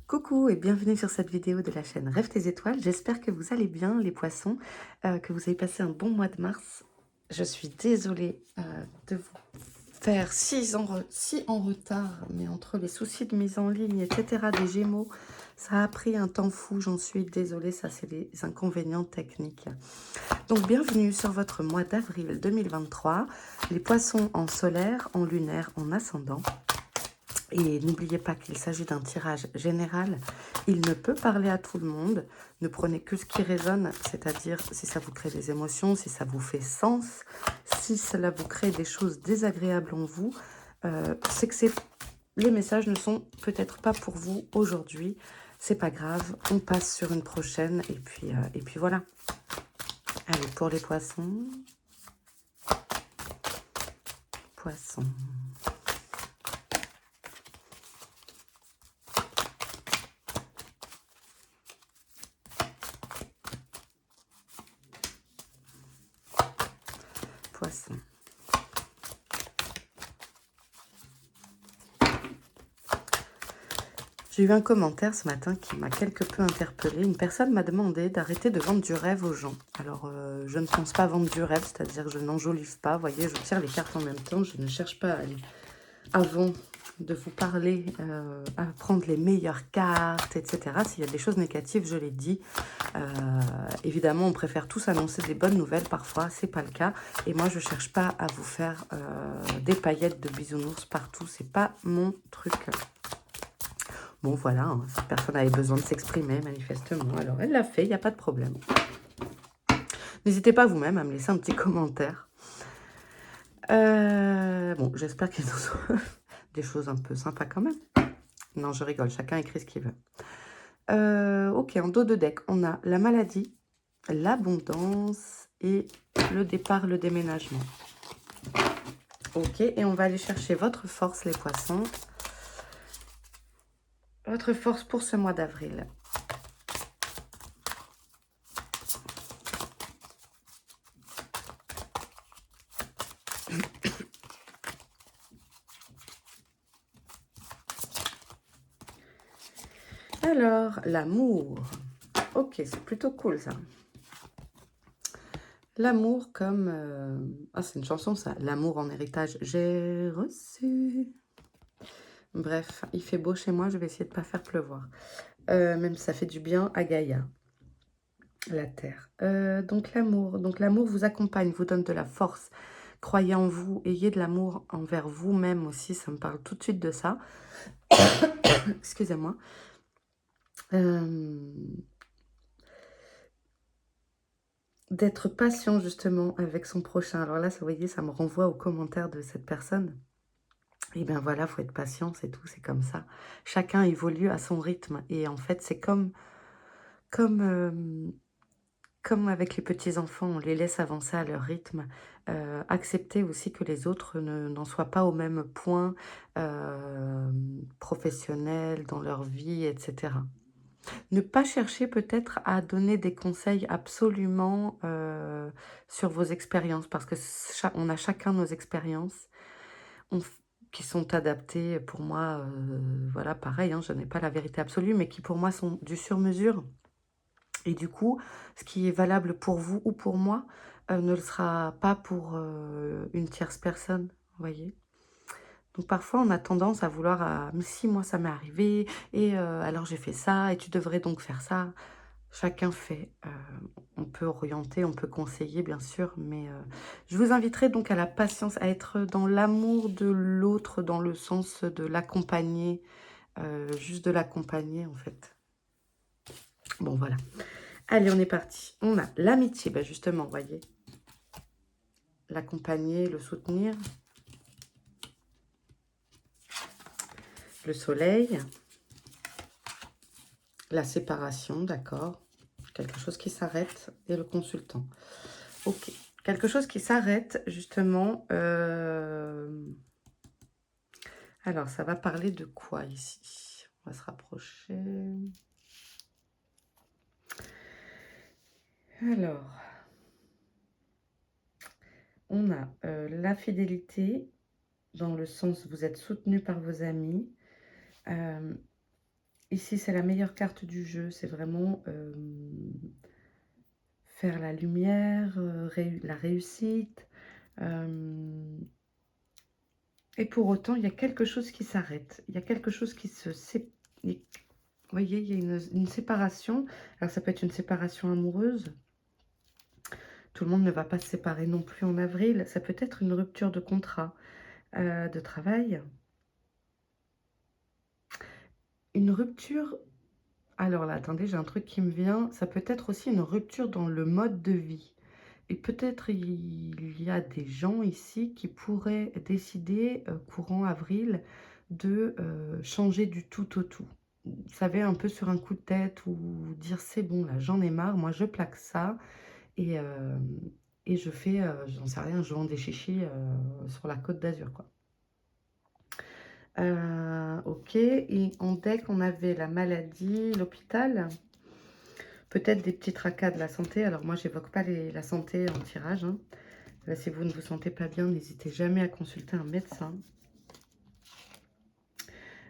Coucou et bienvenue sur cette vidéo de la chaîne Rêve tes étoiles. J'espère que vous allez bien les poissons, que vous avez passé un bon mois de mars. Je suis désolée de vous faire si en retard, mais entre les soucis de mise en ligne, etc., des Gémeaux, ça a pris un temps fou, j'en suis désolée, ça c'est les inconvénients techniques. Donc bienvenue sur votre mois d'avril 2023, les poissons en solaire, en lunaire, en ascendant. Et n'oubliez pas qu'il s'agit d'un tirage général. Il ne peut parler à tout le monde. Ne prenez que ce qui résonne, c'est-à-dire si ça vous crée des émotions, si ça vous fait sens, si cela vous crée des choses désagréables en vous, c'est que les messages ne sont peut-être pas pour vous aujourd'hui. C'est pas grave, on passe sur une prochaine et puis voilà. Allez, pour les poissons. Poissons. Poissons. J'ai eu un commentaire ce matin qui m'a quelque peu interpellée. Une personne m'a demandé d'arrêter de vendre du rêve aux gens. Alors, je ne pense pas vendre du rêve, c'est-à-dire que je n'enjolive pas. Vous voyez, je tire les cartes en même temps. Je ne cherche pas à aller, avant de vous parler, à prendre les meilleures cartes, etc. S'il y a des choses négatives, je l'ai dit. Évidemment, on préfère tous annoncer des bonnes nouvelles. Parfois, c'est pas le cas. Et moi, je ne cherche pas à vous faire des paillettes de bisounours partout. C'est pas mon truc. Bon, voilà, hein, cette personne avait besoin de s'exprimer, manifestement. Alors, elle l'a fait, il n'y a pas de problème. N'hésitez pas vous-même à me laisser un petit commentaire. Bon, j'espère qu'il nous soit des choses un peu sympas quand même. Non, je rigole, chacun écrit ce qu'il veut. Ok, en dos de deck, on a la maladie, l'abondance et le départ, le déménagement. Ok, et on va aller chercher votre force, les poissons. Votre force pour ce mois d'avril. Alors, l'amour. Ok, c'est plutôt cool ça. L'amour comme... Ah, c'est une chanson ça. L'amour en héritage. J'ai reçu. Bref, il fait beau chez moi, je vais essayer de ne pas faire pleuvoir. Même si ça fait du bien à Gaïa, la terre. Donc l'amour. Donc l'amour vous accompagne, vous donne de la force. Croyez en vous, ayez de l'amour envers vous-même aussi. Ça me parle tout de suite de ça. Excusez-moi. D'être patient justement avec son prochain. Alors là, vous voyez, ça me renvoie aux commentaires de cette personne. Et bien voilà, il faut être patient, c'est tout, c'est comme ça. Chacun évolue à son rythme. Et en fait, c'est comme, comme avec les petits-enfants, on les laisse avancer à leur rythme. Accepter aussi que les autres n'en soient pas au même point professionnel, dans leur vie, etc. Ne pas chercher peut-être à donner des conseils absolument sur vos expériences, parce que on a chacun nos expériences qui sont adaptées pour moi, voilà, pareil, hein, je n'ai pas la vérité absolue, mais qui pour moi sont du sur-mesure. Et du coup, ce qui est valable pour vous ou pour moi ne le sera pas pour une tierce personne, vous voyez. Donc parfois, on a tendance à vouloir, mais si, moi, ça m'est arrivé, et alors j'ai fait ça, et tu devrais donc faire ça. Chacun fait. On peut orienter, on peut conseiller, bien sûr, mais je vous inviterai donc à la patience, à être dans l'amour de l'autre, dans le sens de l'accompagner, juste de l'accompagner, en fait. Bon, voilà. Allez, on est parti. On a l'amitié, bah justement, vous voyez. L'accompagner, le soutenir. Le soleil. La séparation, d'accord. Quelque chose qui s'arrête. Et le consultant. Ok. Quelque chose qui s'arrête, justement. Alors, ça va parler de quoi ici? On va se rapprocher. Alors, on a la fidélité, dans le sens où vous êtes soutenu par vos amis. Ici, c'est la meilleure carte du jeu. C'est vraiment faire la lumière, la réussite. Et pour autant, il y a quelque chose qui s'arrête. Il y a quelque chose qui se... Vous voyez, il y a une séparation. Alors, ça peut être une séparation amoureuse. Tout le monde ne va pas se séparer non plus en avril. Ça peut être une rupture de contrat, de travail. Une rupture... Alors là, attendez, j'ai un truc qui me vient. Ça peut être aussi une rupture dans le mode de vie. Et peut-être il y a des gens ici qui pourraient décider, courant avril, de changer du tout au tout. Vous savez, un peu sur un coup de tête ou dire c'est bon, là, j'en ai marre, moi je plaque ça et, euh, et je fais, j'en sais rien, je vends des chichis sur la Côte d'Azur, quoi. Ok, et en deck, on avait la maladie, l'hôpital, peut-être des petits tracas de la santé. Alors moi, j'évoque pas la santé en tirage, hein. Là, si vous ne vous sentez pas bien, n'hésitez jamais à consulter un médecin.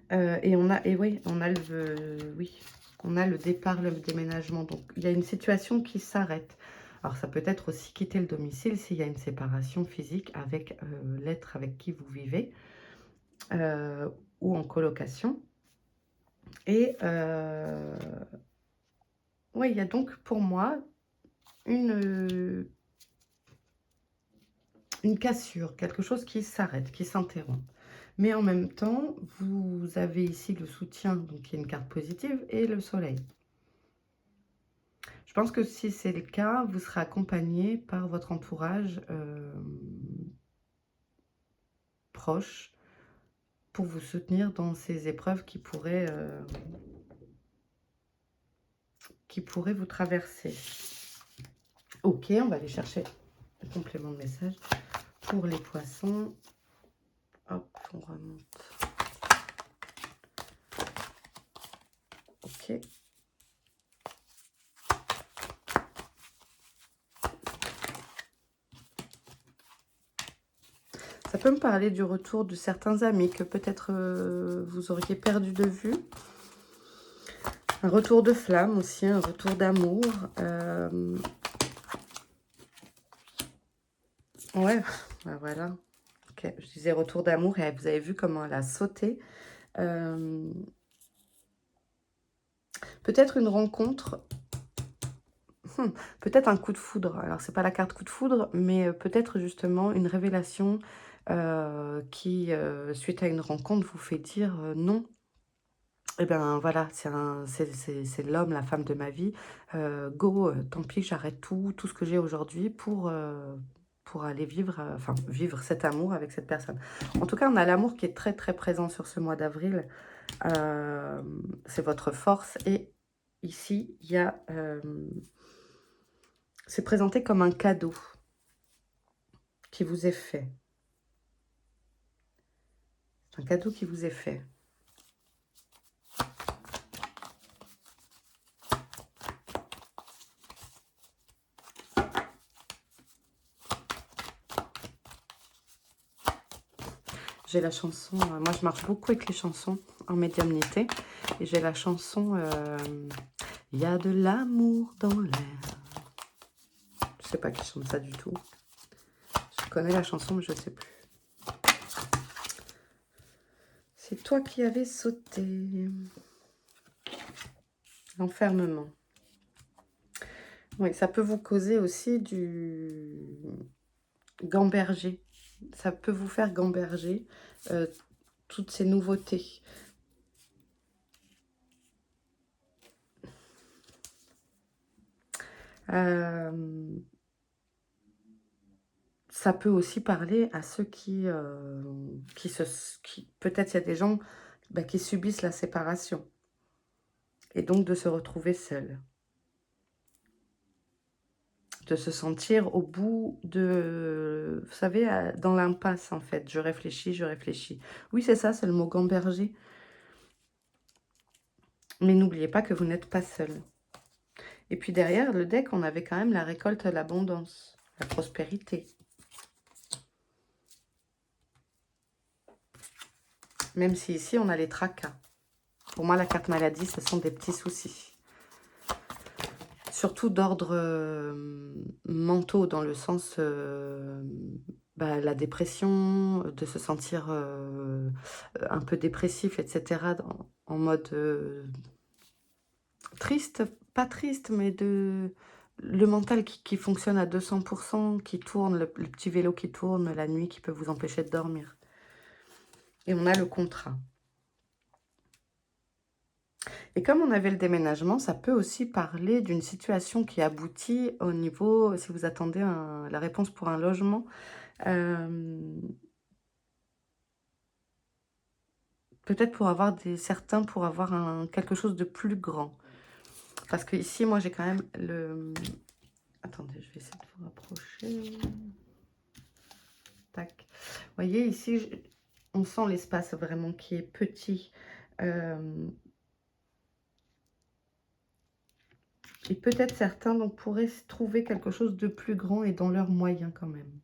Et oui, on a le départ, le déménagement. Donc, il y a une situation qui s'arrête. Alors, ça peut être aussi quitter le domicile s'il y a une séparation physique avec l'être avec qui vous vivez ou en colocation. Et oui, il y a donc pour moi une cassure, quelque chose qui s'arrête, qui s'interrompt. Mais en même temps, vous avez ici le soutien, donc qui est une carte positive, et le soleil. Je pense que si c'est le cas, vous serez accompagné par votre entourage proche pour vous soutenir dans ces épreuves qui pourraient vous traverser. Ok, on va aller chercher le complément de message pour les poissons. Hop, on remonte. Ok. Ça peut me parler du retour de certains amis que peut-être vous auriez perdu de vue. Un retour de flamme aussi, un retour d'amour. Ouais, bah voilà. Ok, je disais retour d'amour et vous avez vu comment elle a sauté. Peut-être une rencontre, peut-être un coup de foudre. Alors, c'est pas la carte coup de foudre, mais peut-être justement une révélation qui, suite à une rencontre, vous fait dire non. Et ben voilà, c'est l'homme, la femme de ma vie. Go, tant pis, j'arrête tout ce que j'ai aujourd'hui pour aller vivre, enfin, vivre cet amour avec cette personne. En tout cas, on a l'amour qui est très, très présent sur ce mois d'avril. C'est votre force. Et ici, il y a... c'est présenté comme un cadeau qui vous est fait. C'est un cadeau qui vous est fait. J'ai la chanson, moi je marche beaucoup avec les chansons en médiumnité. Et j'ai la chanson Il y a de l'amour dans l'air. Je sais pas qui chante ça du tout. Je connais la chanson, mais je ne sais plus. C'est toi qui avais sauté. L'enfermement. Oui, ça peut vous causer aussi du gamberger. Ça peut vous faire gamberger toutes ces nouveautés. Ça peut aussi parler à ceux qui peut-être il y a des gens qui subissent la séparation. Et donc de se retrouver seul. De se sentir au bout de... Vous savez, dans l'impasse en fait. Je réfléchis, je réfléchis. Oui, c'est ça, c'est le mot gamberger. Mais n'oubliez pas que vous n'êtes pas seul. Et puis derrière le deck, on avait quand même la récolte de l'abondance, la prospérité. Même si ici, on a les tracas. Pour moi, la carte maladie, ce sont des petits soucis. Surtout d'ordre mentaux, dans le sens la dépression, de se sentir un peu dépressif, etc. En mode triste, pas triste, mais le mental qui fonctionne à 200%, qui tourne, le petit vélo qui tourne la nuit, qui peut vous empêcher de dormir. Et on a le contrat. Et comme on avait le déménagement, ça peut aussi parler d'une situation qui aboutit au niveau, si vous attendez la réponse pour un logement, peut-être pour avoir certains pour avoir quelque chose de plus grand. Parce que ici, moi, j'ai quand même le... Attendez, je vais essayer de vous rapprocher. Tac. Vous voyez, ici, on sent l'espace vraiment qui est petit. Et peut-être certains donc, pourraient trouver quelque chose de plus grand et dans leurs moyens quand même.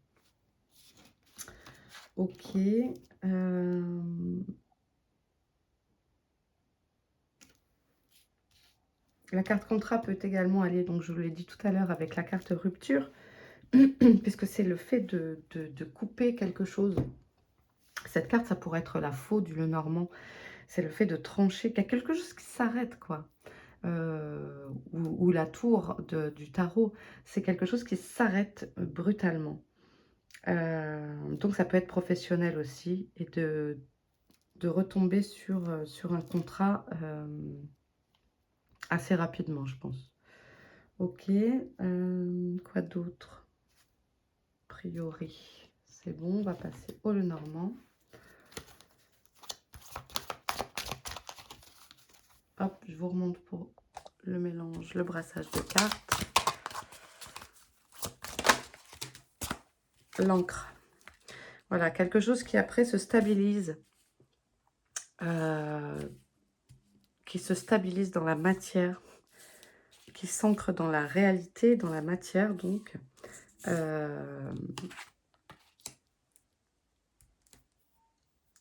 Ok. La carte contrat peut également aller, donc je vous l'ai dit tout à l'heure, avec la carte rupture, puisque c'est le fait de couper quelque chose. Cette carte, ça pourrait être la faux du Lenormand. C'est le fait de trancher, qu'il y a quelque chose qui s'arrête, quoi. Ou la tour du tarot, c'est quelque chose qui s'arrête brutalement. Donc ça peut être professionnel aussi, et de retomber sur un contrat assez rapidement, je pense. Ok, quoi d'autre? A priori, c'est bon, on va passer au Lenormand. Hop, je vous remonte pour le mélange, le brassage de cartes. L'encre. Voilà, quelque chose qui après se stabilise. Qui se stabilise dans la matière. Qui s'ancre dans la réalité, dans la matière, donc.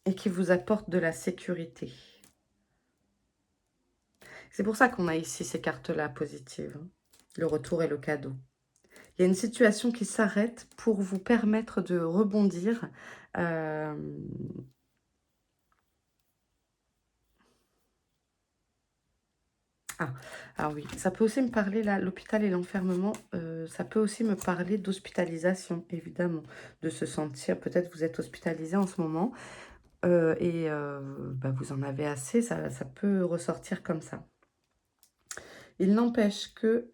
Et qui vous apporte de la sécurité. C'est pour ça qu'on a ici ces cartes-là positives. Hein. Le retour et le cadeau. Il y a une situation qui s'arrête pour vous permettre de rebondir. Ah oui, ça peut aussi me parler, là, l'hôpital et l'enfermement, ça peut aussi me parler d'hospitalisation, évidemment, de se sentir, peut-être vous êtes hospitalisé en ce moment, et vous en avez assez, ça peut ressortir comme ça. Il n'empêche que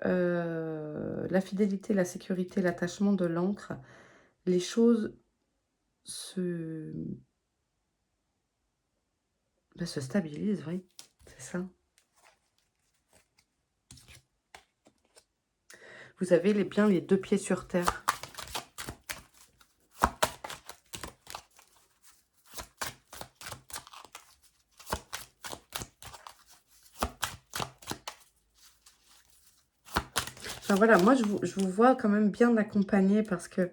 la fidélité, la sécurité, l'attachement de l'encre, les choses se stabilisent, oui, c'est ça. Vous avez bien les deux pieds sur terre. Enfin voilà, moi je vous vois quand même bien accompagné parce que,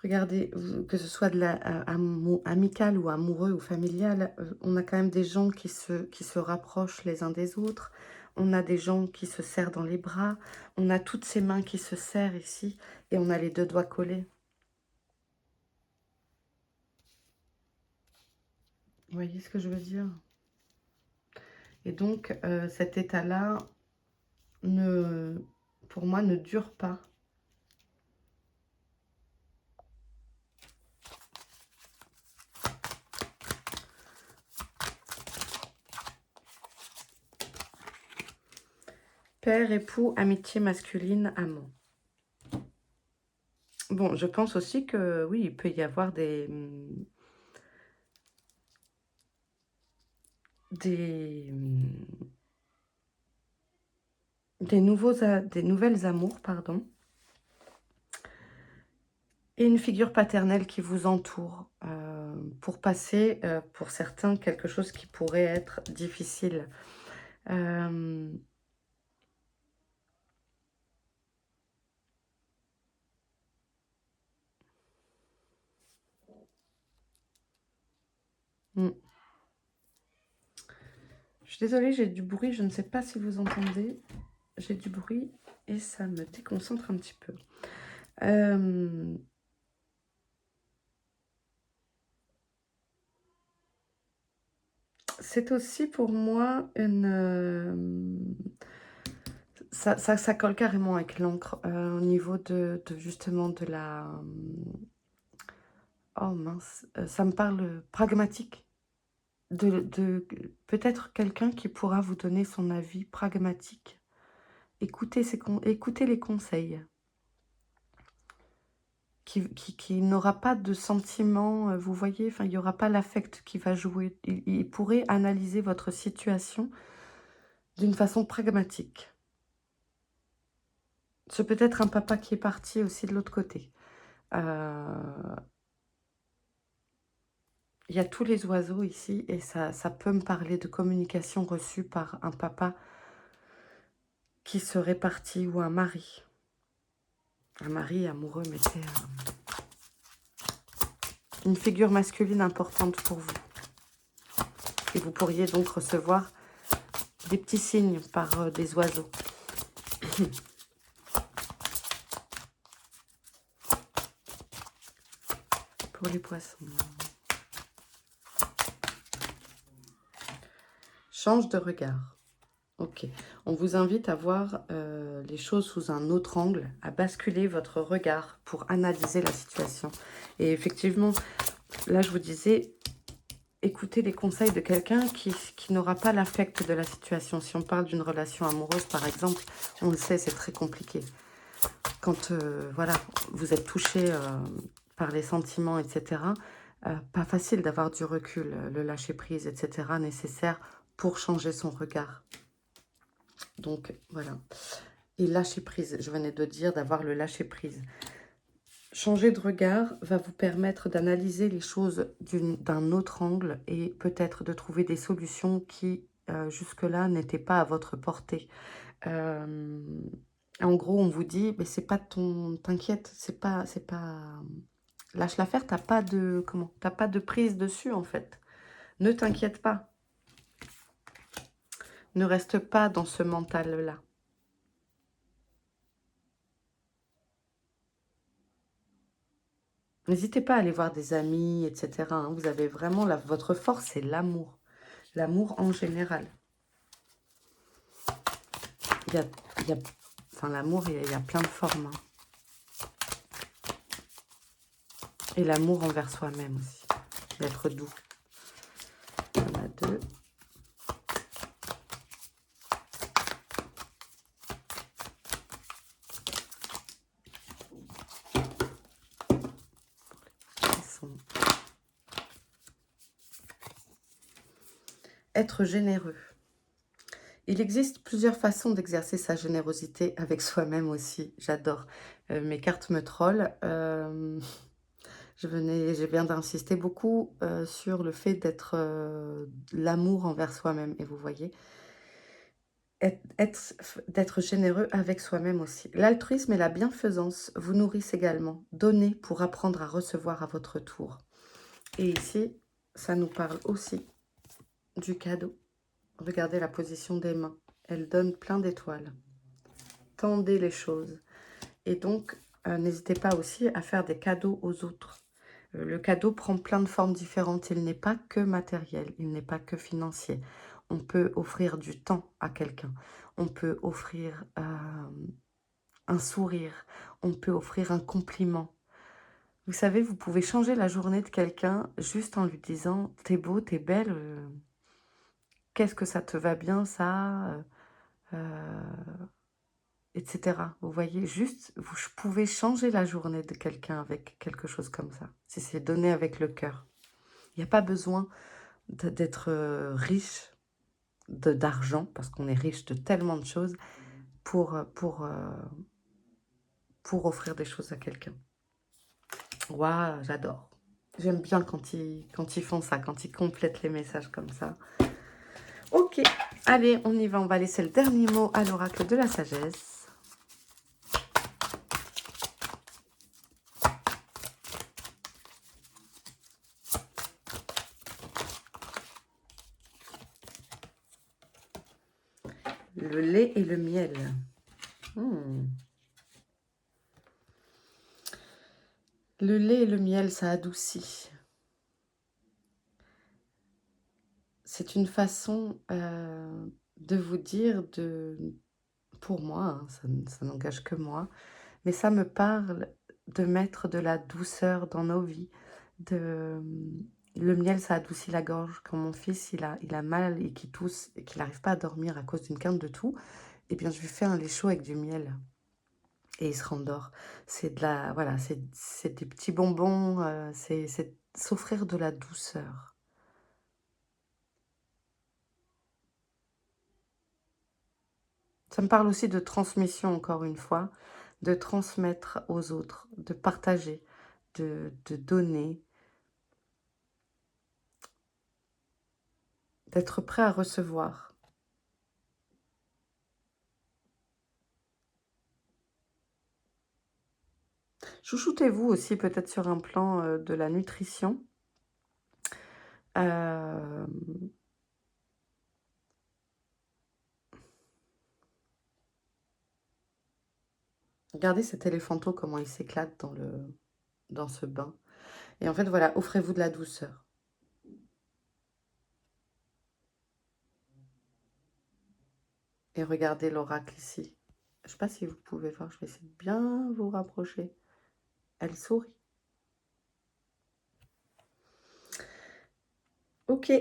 regardez, que ce soit amical ou amoureux ou familial, on a quand même des gens qui se rapprochent les uns des autres. On a des gens qui se serrent dans les bras. On a toutes ces mains qui se serrent ici et on a les deux doigts collés. Vous voyez ce que je veux dire? Et donc, cet état-là, pour moi, ne dure pas. Père, époux, amitié masculine, amant. Bon, je pense aussi que, oui, il peut y avoir des nouvelles amours, pardon, et une figure paternelle qui vous entoure pour passer, pour certains, quelque chose qui pourrait être difficile. Je suis désolée, j'ai du bruit, je ne sais pas si vous entendez. J'ai du bruit et ça me déconcentre un petit peu. C'est aussi pour moi une... ça colle carrément avec l'encre au niveau de justement de la... Oh mince, ça me parle pragmatique. De peut-être quelqu'un qui pourra vous donner son avis pragmatique. Écoutez les conseils. Qui n'aura pas de sentiment, vous voyez, enfin, il n'y aura pas l'affect qui va jouer. Il pourrait analyser votre situation d'une façon pragmatique. C'est peut-être un papa qui est parti aussi de l'autre côté. Il y a tous les oiseaux ici et ça peut me parler de communication reçue par un papa qui serait parti ou un mari. Un mari amoureux, mais c'est une figure masculine importante pour vous. Et vous pourriez donc recevoir des petits signes par des oiseaux. Pour les poissons. Change de regard. Ok. On vous invite à voir les choses sous un autre angle, à basculer votre regard pour analyser la situation. Et effectivement, là je vous disais, écoutez les conseils de quelqu'un qui n'aura pas l'affect de la situation. Si on parle d'une relation amoureuse par exemple, on le sait, c'est très compliqué. Quand voilà, vous êtes touché par les sentiments, etc., pas facile d'avoir du recul, le lâcher-prise, etc., nécessaire pour changer son regard. Donc, voilà. Et lâcher-prise, je venais de dire d'avoir le lâcher-prise. Changer de regard va vous permettre d'analyser les choses d'un autre angle et peut-être de trouver des solutions qui, jusque-là, n'étaient pas à votre portée. En gros, on vous dit, mais c'est pas ton... T'inquiète, c'est pas... Lâche l'affaire, t'as pas de... Comment? T'as pas de prise dessus, en fait. Ne t'inquiète pas. Ne reste pas dans ce mental-là. N'hésitez pas à aller voir des amis, etc. hein. Vous avez vraiment... Votre force, c'est l'amour. L'amour en général. Enfin, l'amour, il y a plein de formes. hein. Et l'amour envers soi-même aussi. D'être doux. Il y en a deux. Être généreux. Il existe plusieurs façons d'exercer sa générosité avec soi-même aussi. J'adore. Mes cartes me trollent. Je viens d'insister beaucoup sur le fait d'être l'amour envers soi-même. Et vous voyez, d'être généreux avec soi-même aussi. L'altruisme et la bienfaisance vous nourrissent également. Donnez pour apprendre à recevoir à votre tour. Et ici, ça nous parle aussi du cadeau. Regardez la position des mains. Elle donne plein d'étoiles. Tendez les choses. Et donc, n'hésitez pas aussi à faire des cadeaux aux autres. Le cadeau prend plein de formes différentes. Il n'est pas que matériel, il n'est pas que financier. On peut offrir du temps à quelqu'un. On peut offrir un sourire. On peut offrir un compliment. Vous savez, vous pouvez changer la journée de quelqu'un juste en lui disant « T'es beau, t'es belle, qu'est-ce que ça te va bien ça etc. » Vous voyez, juste, vous pouvez changer la journée de quelqu'un avec quelque chose comme ça. Si c'est donné avec le cœur. Il n'y a pas besoin d'être riche d'argent, parce qu'on est riche de tellement de choses, pour offrir des choses à quelqu'un. Waouh, j'adore. J'aime bien quand ils font ça, quand ils complètent les messages comme ça. Ok, allez, on y va. On va laisser le dernier mot à l'oracle de la sagesse. Le lait et le miel. Hmm. Le lait et le miel, ça adoucit. C'est une façon de vous dire, pour moi, hein, ça n'engage que moi, mais ça me parle de mettre de la douceur dans nos vies. Le miel, ça adoucit la gorge. Quand mon fils, il a mal et qu'il tousse et qu'il n'arrive pas à dormir à cause d'une quinte de toux, eh bien, je lui fais un lait chaud avec du miel et il se rendort. C'est de la, voilà, c'est des petits bonbons, c'est s'offrir de la douceur. Ça me parle aussi de transmission, encore une fois, de transmettre aux autres, de partager, de donner, d'être prêt à recevoir. Chouchoutez-vous aussi peut-être sur un plan de la nutrition. Euh, Regardez cet éléphanteau, comment il s'éclate dans ce bain. Et en fait, voilà, offrez-vous de la douceur. Et regardez l'oracle ici. Je ne sais pas si vous pouvez voir, je vais essayer de bien vous rapprocher. Elle sourit. Ok.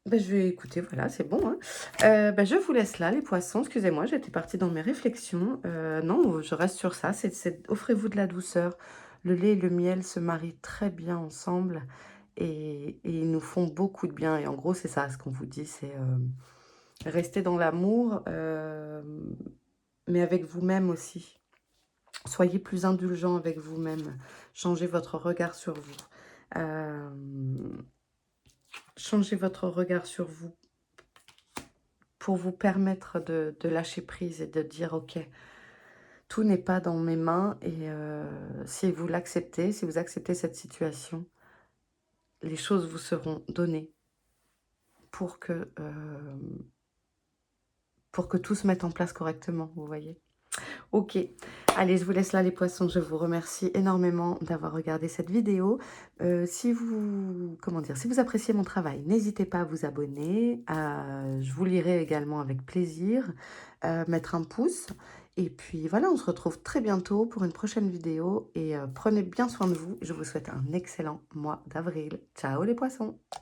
Ben, je vais écouter, voilà, c'est bon, hein. Ben, je vous laisse là, les poissons. Excusez-moi, j'étais partie dans mes réflexions. Non, je reste sur ça. Offrez-vous de la douceur. Le lait et le miel se marient très bien ensemble et ils nous font beaucoup de bien. Et en gros, c'est ça, ce qu'on vous dit, c'est rester dans l'amour, mais avec vous-même aussi. Soyez plus indulgent avec vous-même. Changez votre regard sur vous. Euh, Changez votre regard sur vous pour vous permettre de lâcher prise et de dire: «OK, tout n'est pas dans mes mains» et si vous l'acceptez, si vous acceptez cette situation, les choses vous seront données pour que tout se mette en place correctement, vous voyez? OK. Allez, je vous laisse là les poissons. Je vous remercie énormément d'avoir regardé cette vidéo. Si vous comment dire? Si vous appréciez mon travail, n'hésitez pas à vous abonner. Je vous lirai également avec plaisir. Mettre un pouce et puis voilà, on se retrouve très bientôt pour une prochaine vidéo et prenez bien soin de vous. Je vous souhaite un excellent mois d'avril. Ciao les poissons!